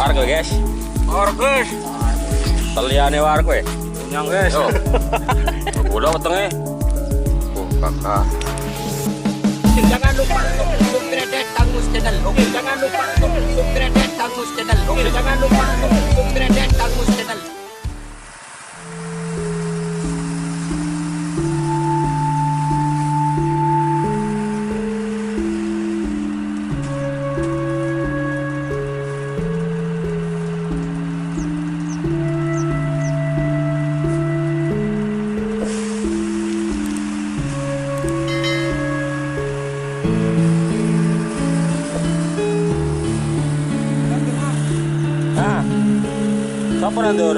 Warga guys. Orgus. Teliane warga ya. Punyang guys. Oh. Udah wetenge. Oh, kakak. Jangan lupa untuk subscribe Kang Mus channel. Oke, jangan lupa untuk subscribe Kang Mus channel. Oke, jangan lupa untuk subscribe Kang Mus channel. Nah. Siapa nandur?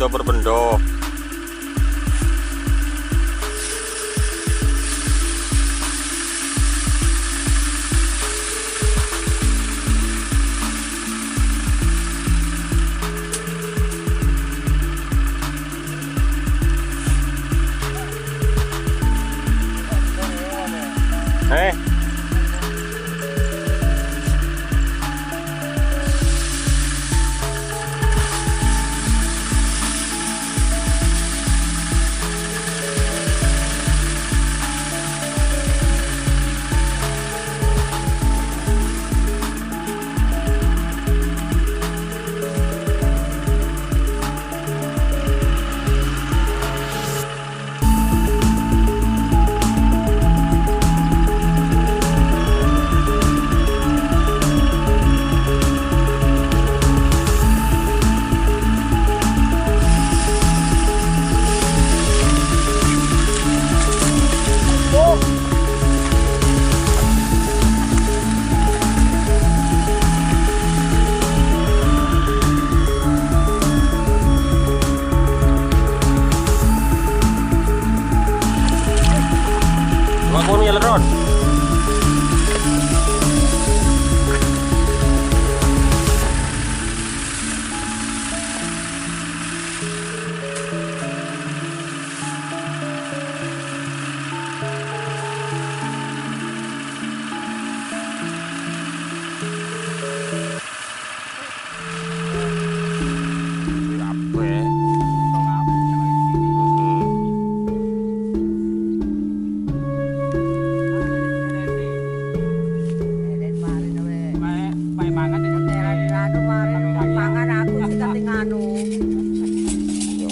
berbendo.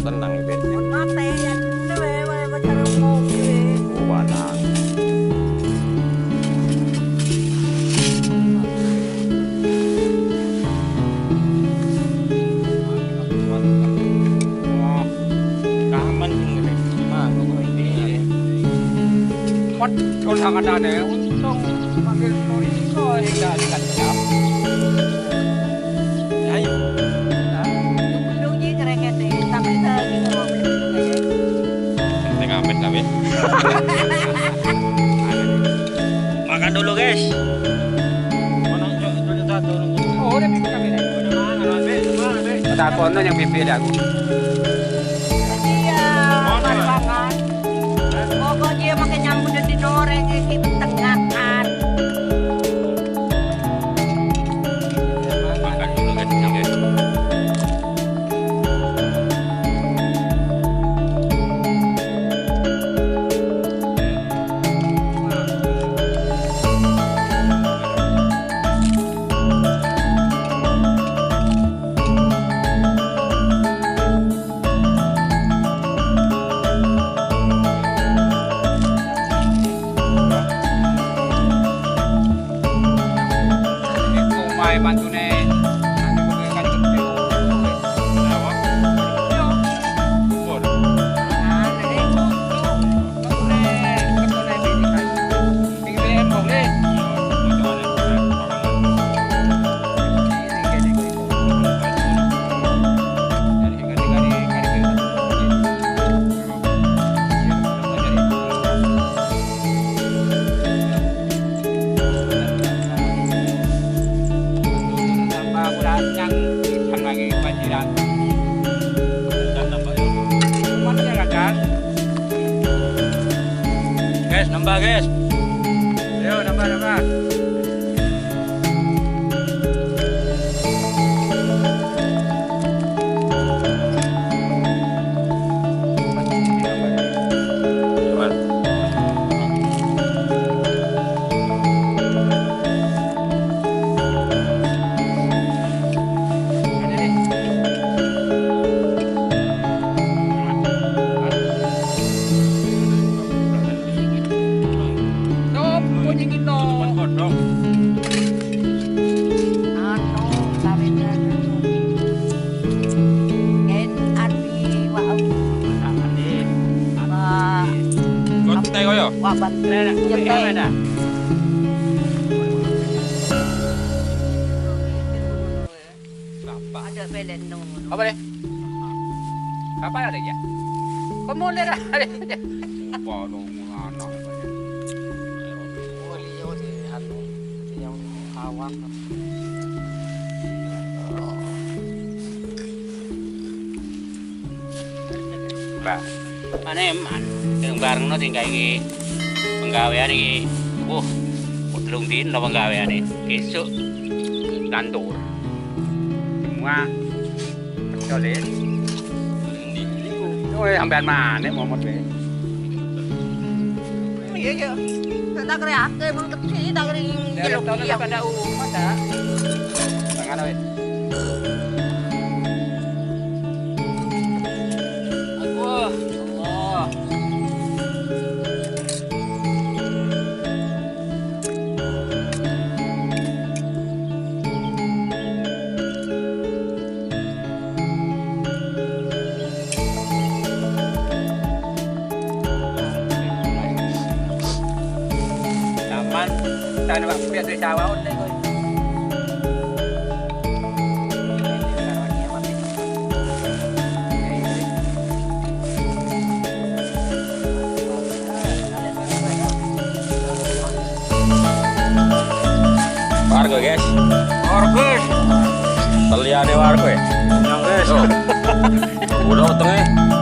Tenang ibe. Con thằng ăn này untung makin risiko hingga dikacau. Ayo. Tengah amet kami. Makan dulu guys. Oh, udah pipi kami nih. Ada kono yang pipi ada aku. Pokoknya makin nyambut di noreng kita tengah kan. Makan dulu guys. Bantu nih, nanti bagaimana kita nambah guys. Ayo nambah. Wah, bantuan nyetek. Ada belen nung. Apa deh? Apa ada ya? Kamu lihat ada. Bodoh mana? Beliau di anu yang awak. Pak, ane man, yang bareng no tinggal ini penggawean ini, telung din no penggawean ini, besok kantor, semua kecolin, oh sampean mana mau mau be? Iya iya. Tak kreatif emang kecil tak kering jeluk Tahun iya. pada ada, tangan awet. Allah. Taman, tahan waktu biar dari sawah udah koi. Warga guys. Orgus. Teliane warga ya. Yang guys. Udah tengah.